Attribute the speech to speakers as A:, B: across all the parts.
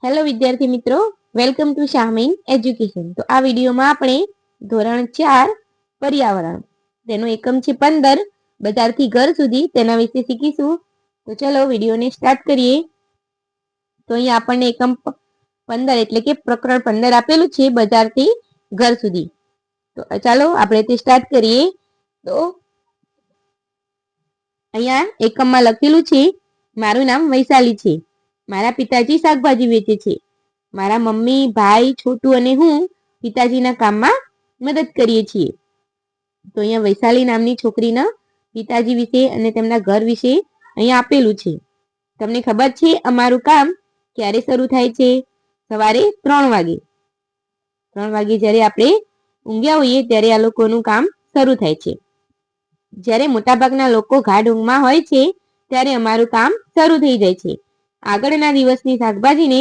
A: Hello વિદ્યાર્થી મિત્રો, welcome to Shahmeen education. તો આ વિડીયોમાં આપણે ધોરણ 4 પર્યાવરણ તેનો એકમ છે 15 બજારથી ઘર સુધી તેના વિશે શીખીશું. તો ચલો વિડીયોને સ્ટાર્ટ કરીએ. તો અહીંયા આપણને એકમ 15 એટલે કે પ્રકરણ 15 આપેલું છે બજારથી ઘર સુધી. તો ચાલો આપણે તે સ્ટાર્ટ કરીએ. તો અહીંયા એકમમાં લખેલું છે, મારું નામ વૈશાલી છે. મારા પિતાજી શાકભાજી વેચે છે. મારા મમ્મી, ભાઈ, છોટુ અને હું પિતાજીના કામમાં મદદ કરીએ છીએ. તો અહીંયા વૈશાલી નામની છોકરીના પિતાજી વિશે અને તેમના ઘર વિશે અહીંયા આપેલું છે. તમને ખબર છે અમારું કામ ક્યારે શરૂ થાય છે? સવારે 3 વાગે. 3 વાગે જ્યારે આપણે ઊંઘ્યા હોઈએ ત્યારે આ લોકોનું કામ શરૂ થાય છે. જ્યારે મોટાભાગના લોકો ગાઢ ઊંઘમાં હોય છે ત્યારે અમારું કામ શરૂ થઈ જાય છે. આગળના દિવસની શાકભાજીને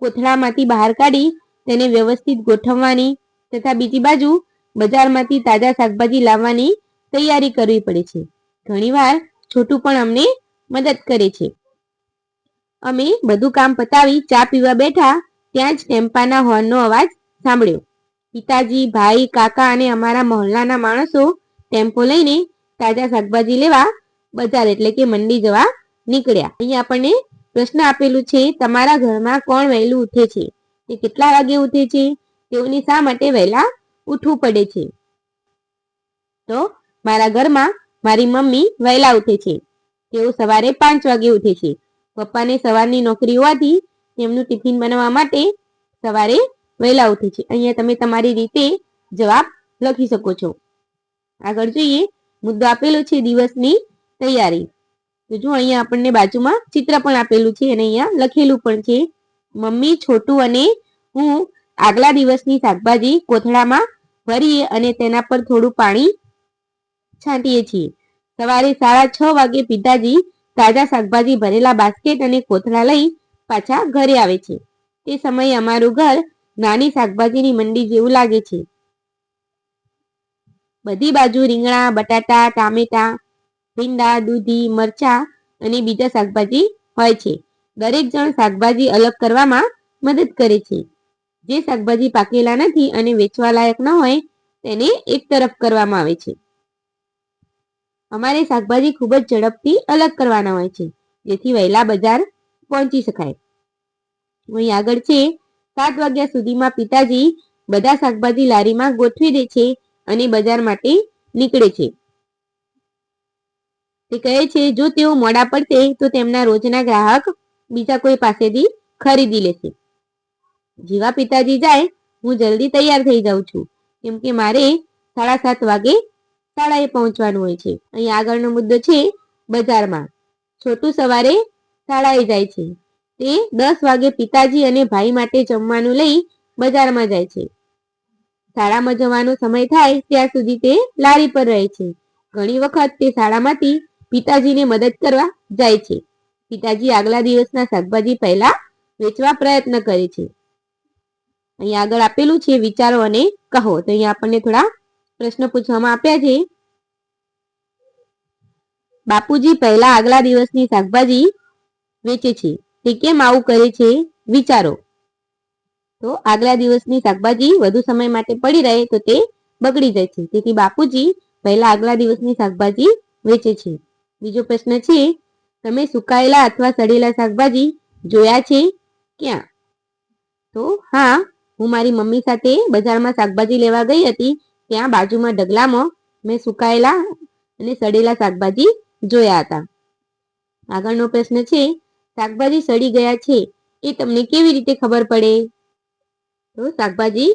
A: કોથળામાંથી બહાર કાઢી તેને વ્યવસ્થિત ગોઠવવાની તથા બીજી બાજુ બજારમાંથી તાજા શાકભાજી લાવવાની તૈયારી કરવી પડે છે. ઘણીવાર છોટું પણ અમને મદદ કરે છે. અમે બધું કામ પતાવી ચા પીવા બેઠા ત્યાં જ ટેમ્પાના હોર્નનો અવાજ સાંભળ્યો. પિતાજી, ભાઈ, કાકા અને અમારા મહોલ્લાના માણસો ટેમ્પો લઈને તાજા શાકભાજી લેવા બજાર એટલે કે મંડી જવા નીકળ્યા. અહીંયા આપણને પ્રશ્ન આપેલું છે, તમારા ઘરમાં કોણ વહેલું ઉઠે છે? તે કેટલા વાગે ઉઠે છે? તેઓને શા માટે વહેલા ઉઠવું પડે છે? તો મારા ઘરમાં મારી મમ્મી વહેલા ઉઠે છે. તેઓ સવારે 5 વાગે ઉઠે છે. પપ્પાને સવારની નોકરી હોવાથી તેમનું ટિફિન બનાવવા માટે સવારે વહેલા ઉઠે છે. અહીંયા તમે તમારી રીતે જવાબ લખી શકો છો. આગળ જોઈએ, મુદ્દો આપેલો છે દિવસની તૈયારી. તો જો અહીંયા આપણને બાજુમાં ચિત્ર પણ આપેલું છે અને અહીંયા લખેલું પણ છે, મમ્મી, છોટું અને હું આગલા દિવસની શાકભાજી કોથળામાં ભરીએ અને તેના પર થોડું પાણી છાંટીએ છીએ. સવારે 6:30 વાગે પિતાજી તાજા શાકભાજી ભરેલા બાસ્કેટ અને કોથળા લઈ પાછા ઘરે આવે છે. તે સમયે અમારું ઘર નાની શાકભાજીની મંડી જેવું લાગે છે. બધી બાજુ રીંગણા, બટાટા, ટામેટા, ભીંડા, દૂધી, મરચા અને બીજા શાકભાજી હોય છે. દરેક જણ શાકભાજી અલગ કરવામાં મદદ કરે છે. જે શાકભાજી પાકેલા નથી અને વેચવા લાયક ન હોય તેને એક તરફ કરવામાં આવે છે. અમારે શાકભાજી ખૂબ જ ઝડપથી અલગ કરવાના હોય છે જેથી વહેલા બજાર પહોંચી શકાય. અહીં આગળ છે, 7 વાગ્યા સુધીમાં પિતાજી બધા શાકભાજી લારીમાં ગોઠવી દે છે અને બજાર માટે નીકળે છે. તે કહે છે જો તેઓ મોડા પડશે તો તેમના રોજના ગ્રાહક બીજા કોઈ પાસેથી ખરીદી લેશે. જેવા પિતાજી જાય હું જલ્દી તૈયાર થઈ જાઉં છું કેમ કે મારે 7:30 વાગે શાળાએ પહોંચવાનું હોય છે. અહીં આગળનો મુદ્દો છે, બજારમાં. છોટું સવારે શાળાએ જાય છે. તે 10 વાગે પિતાજી અને ભાઈ માટે જમવાનું લઈ બજારમાં જાય છે. શાળામાં જવાનો સમય થાય ત્યાં સુધી તે લારી પર રહે છે. ઘણી વખત તે શાળામાંથી પિતાજીને મદદ કરવા જાય છે. પિતાજી આગલા દિવસના શાકભાજી પહેલા વેચવા પ્રયત્ન કરે છે. અહીં આગળ આપેલું છે, વિચારો અને કહો. તો અહીંયા આપણને થોડા પ્રશ્ન પૂછવામાં આપ્યા છે. બાપુજી પહેલા આગલા દિવસની શાકભાજી વેચે છે. તે કેમ આવું કરે છે? વિચારો. તો આગલા દિવસની શાકભાજી વધુ સમય માટે પડી રહે તો તે બગડી જાય છે. તેથી બાપુજી પહેલા આગલા દિવસની શાકભાજી વેચે છે. બીજો પ્રશ્ન છે, તમે સુકાયેલા અથવા સડેલા શાકભાજી જોયા છે? ક્યાં? તો હા, હું મારી મમ્મી સાથે બજારમાં શાકભાજી લેવા ગઈ હતી. ત્યાં બાજુમાં ઢગલામાં મેં સુકાયેલા અને સડેલા શાકભાજી જોયા હતા. આગળનો પ્રશ્ન છે, શાકભાજી સડી ગયા છે એ તમને કેવી રીતે ખબર પડે? તો શાકભાજી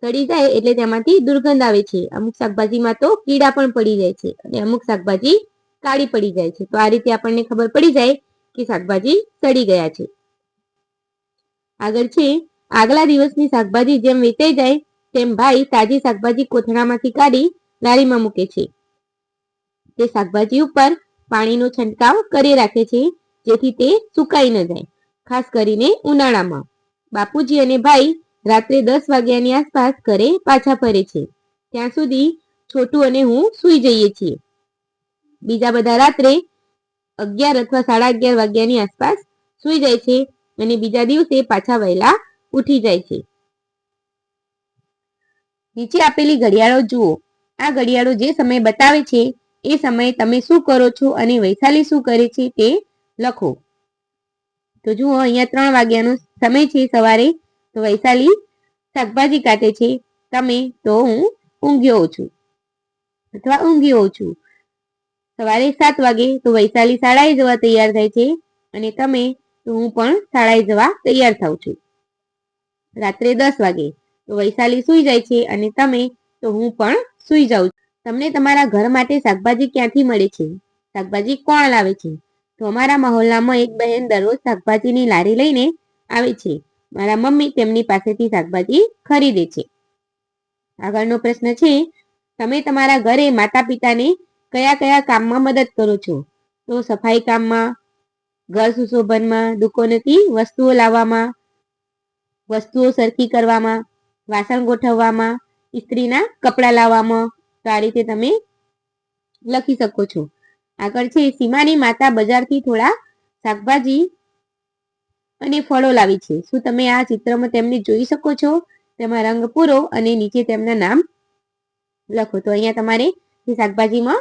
A: સડી જાય એટલે તેમાંથી દુર્ગંધ આવે છે. અમુક શાકભાજીમાં તો કીડા પણ પડી જાય છે અને અમુક શાકભાજી કાળી પડી જાય છે. તો આ રીતે આપણને ખબર પડી જાય કે શાકભાજી સડી ગયા છે. આગળ છે, આગલા દિવસની શાકભાજી જેમ વેચાઈ જાય તેમ ભાઈ તાજી શાકભાજી કોથળામાંથી કાઢી લારીમાં મૂકે છે. તે શાકભાજી ઉપર પાણીનો છંટકાવ કરી રાખે છે જેથી તે સુકાઈ ન જાય, ખાસ કરીને ઉનાળામાં. બાપુજી અને ભાઈ રાત્રે 10 વાગ્યાની આસપાસ ઘરે પાછા ફરે છે. ત્યાં સુધી છોટું અને હું સૂઈ જઈએ છીએ. બીજા બધા રાત્રે 11 અથવા 11:30 વાગ્યાની આસપાસ સૂઈ જાય છે અને બીજા દિવસે પાછા વહેલા ઉઠી જાય છે. નીચે આપેલી ઘડિયાળો જુઓ. આ ઘડિયાળો જે સમય બતાવે છે એ સમયે તમે શું કરો છો અને વૈશાલી શું કરે છે તે લખો. તો જુઓ, અહીંયા 3 વાગ્યાનો સમય છે સવારે. તો વૈશાલી શાકભાજી કાટે છે. તમે તો હું ઊંઘ્યો છું અથવા ઊંઘી હોઉં છું. સવારે 7 વાગે તો વૈશાલી શાળાએ જવા તૈયાર થાય છે અને તમે તો હું પણ શાળાએ જવા તૈયાર થાઉં છું. રાત્રે 10 વાગે તો વૈશાલી સૂઈ જાય છે અને તમે તો હું પણ સૂઈ જાઉં છું. તમને તમારા ઘર માટે શાકભાજી ક્યાંથી મળે છે? શાકભાજી કોણ લાવે છે? તો અમારા મહોલ્લામાં એક બહેન દરરોજ શાકભાજીની લારી લઈને આવે છે. મારા મમ્મી તેમની પાસેથી શાકભાજી ખરીદે છે. આગળનો પ્રશ્ન છે, તમે તમારા ઘરે માતા પિતાને કયા કયા કામમાં મદદ કરો છો? તો સફાઈ કામમાં, ઘર સુશોભનમાં, દુકાનેથી વસ્તુઓ લાવવામાં, વસ્તુઓ સરખી કરવામાં, વાસણ ગોઠવવામાં, ઇસ્ત્રીના કપડાં લાવવામાં. તો આ રીતે તમે લખી શકો છો. આગળ છે, સીમાની માતા બજારથી થોડા શાકભાજી અને ફળો લાવી છે. શું તમે આ ચિત્રમાં તેમને જોઈ શકો છો? તેમાં રંગ પૂરો અને નીચે તેમના નામ લખો. તો અહીંયા તમારે શાકભાજીમાં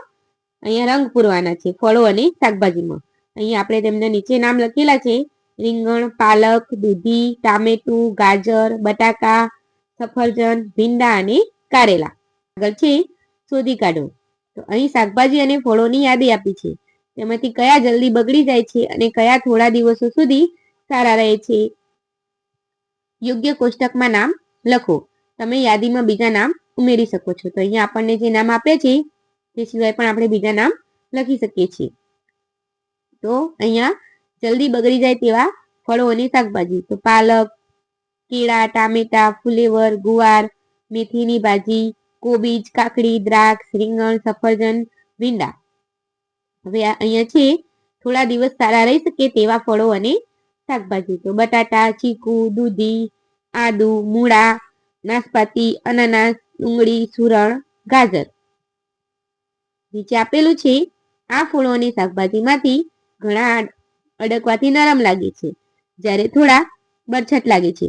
A: અહીંયા રંગ પૂરવાના છે, ફળો અને શાકભાજીમાં. અહીંયા આપણે તેમના નીચે નામ લખેલા છે: રીંગણ, પાલક, દૂધી, ટામેટું, ગાજર, બટાકા, સફરજન, ભીંડા અને કારેલા. આગળ છે, શોધી કાઢો. તો અહીં શાકભાજી અને ફળોની યાદી આપી છે. તેમાંથી કયા જલ્દી બગડી જાય છે અને કયા થોડા દિવસો સુધી સારા રહે છે? યોગ્ય કોષ્ટકમાં નામ લખો. તમે યાદીમાં બીજા નામ ઉમેરી શકો છો. તો અહીંયા આપણને જે નામ આપે છે તે સિવાય પણ આપણે બીજા નામ લખી શકીએ છીએ. તો અહીંયા જલ્દી બગડી જાય તેવા ફળો અને શાકભાજી, તો પાલક, કેળા, ટામેટા, ફુલેવર, ગુવાર, મેથીની ભાજી, કોબીજ, કાકડી, દ્રાક્ષ, રીંગણ, સફરજન, ભીંડા. હવે અહીંયા છે થોડા દિવસ સારા રહી શકે તેવા ફળો અને શાકભાજી, તો બટાટા, ચીકુ, દૂધી, આદુ, મૂળા, નાશપાતી, અનાનસ, ડુંગળી, સુરણ, ગાજર. નીચે આપેલું છે, આ ફળો અને શાકભાજીમાંથી ઘણા અડકવાથી નરમ લાગે છે, જ્યારે થોડા બરછટ લાગે છે.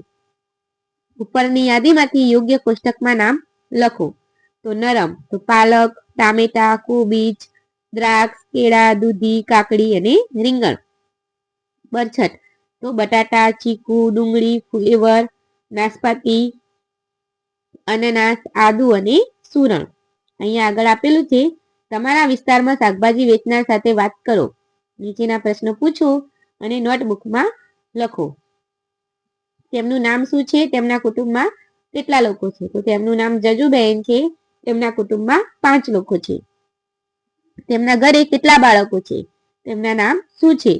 A: ઉપરની યાદીમાંથી યોગ્ય કોષ્ટકમાં નામ લખો. તો નરમ, તો પાલક, ટામેટા, કોબીજ, દ્રાક્ષ, કેળા, દૂધી, કાકડી અને રીંગણ. બરછટ, તો બટાટા, ચીકુ, ડુંગળી, ફુલેવર, નાશપાતી, અનાનસ, આદુ અને સુરણ. અહીંયા આગળ આપેલું છે, તમારા વિસ્તારમાં શાકભાજી વેચનાર સાથે વાત કરો. નીચેના પ્રશ્નો પૂછો અને નોટબુકમાં લખો. તેમનું નામ શું છે? તેમના કુટુંબમાં કેટલા લોકો છે? તો તેમનું નામ જજુબહેન છે. તેમના કુટુંબમાં 5 લોકો છે. તેમના ઘરે કેટલા બાળકો છે? તેમના નામ શું છે?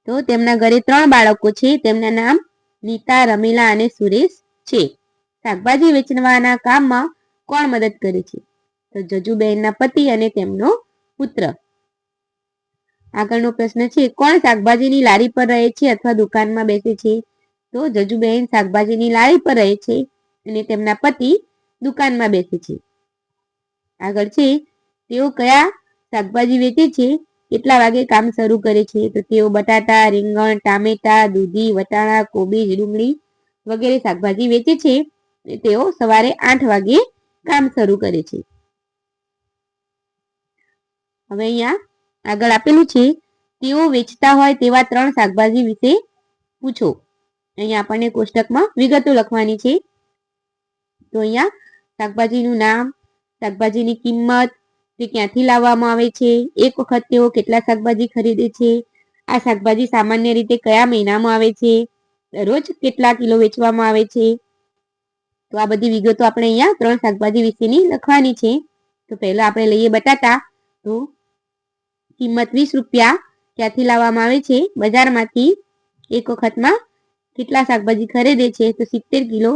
A: તો તેમના ઘરે 3 બાળકો છે. તેમના નામ નીતા, રમીલા અને સુરેશ છે. શાકભાજી વેચવાના કામમાં કોણ મદદ કરે છે? તો જજુબહેનના પતિ અને તેમનો પુત્ર. આગળનો પ્રશ્ન છે, કોણ શાકભાજીની લારી પર રહે છે અથવા દુકાનમાં બેસે છે? તો જજુબહેન શાકભાજીની લારી પર રહે છે અને તેમના પતિ દુકાનમાં બેસે છે. આગળ છે, તેઓ કયા શાકભાજી વેચે છે? કેટલા વાગે કામ શરૂ કરે છે? તો તેઓ બટાટા, રીંગણ, ટામેટા, દૂધી, વટાણા, કોબીજ, ડુંગળી વગેરે શાકભાજી વેચે છે. તેઓ સવારે 8 વાગે કામ શરૂ કરે છે. હવે અહીંયા આગળ આપેલું છે, તેઓ વેચતા હોય તેવા 3 શાકભાજી વિશે પૂછો. અહીંયા આપણને કોષ્ટકમાં વિગતો લખવાની છે. તો અહીંયા શાકભાજીનું નામ, શાકભાજીની કિંમત, તે ક્યાંથી લાવવામાં આવે છે, એક વખત તેઓ કેટલા શાકભાજી ખરીદે છે, આ શાકભાજી સામાન્ય રીતે કયા મહિનામાં આવે છે, દરરોજ કેટલા કિલો વેચવામાં આવે છે. તો આ બધી વિગતો આપણે અહીંયા 3 શાકભાજી વિશેની લખવાની છે. તો પહેલા આપણે લઈએ બટાટા. તો કિંમત 20 રૂપિયા. ક્યાંથી લાવવામાં આવે છે? બજારમાંથી. એક વખતમાં કેટલા શાકભાજી ખરીદે છે? તો 70 કિલો.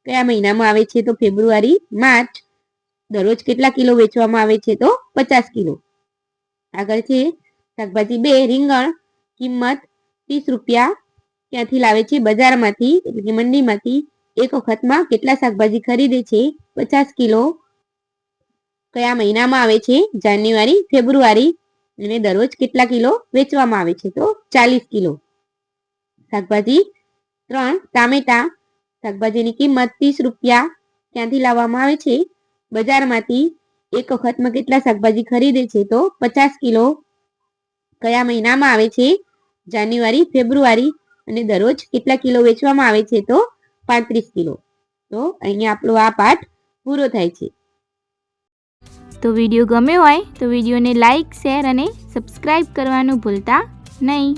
A: કયા મહિનામાં આવે છે? તો ફેબ્રુઆરી, માર્ચ. દરરોજ કેટલા કિલો વેચવામાં આવે છે? તો 50 કિલો. આગળ છે શાકભાજી 2, રીંગણ. કિંમત 30 રૂપિયા. ક્યાંથી લાવે છે? બજારમાંથી, એટલે કે મંડીમાંથી. એક વખતમાં કેટલા શાકભાજી ખરીદે છે? 50 કિલો. કયા મહિનામાં આવે છે? જાન્યુઆરી, ફેબ્રુઆરી. અને દરરોજ કેટલા કિલો વેચવામાં આવે છે? તો 40 કિલો. શાકભાજી 3. ટામેટા. શાકભાજીની કિંમત 30 રૂપિયા. ક્યાંથી લાવવામાં આવે છે? બજારમાંથી. એક વખતમાં કેટલા શાકભાજી ખરીદે છે? તો 50 કિલો. કયા મહિનામાં આવે છે? જાન્યુઆરી, ફેબ્રુઆરી. અને દરરોજ કેટલા કિલો વેચવામાં આવે છે? તો 35 કિલો. તો અહીંયા આપણો આ પાઠ પૂરો થાય છે.
B: તો વિડીયો ગમ્યો હોય તો વિડીયોને લાઈક, શેર અને સબસ્ક્રાઈબ કરવાનું ભૂલતા નહીં.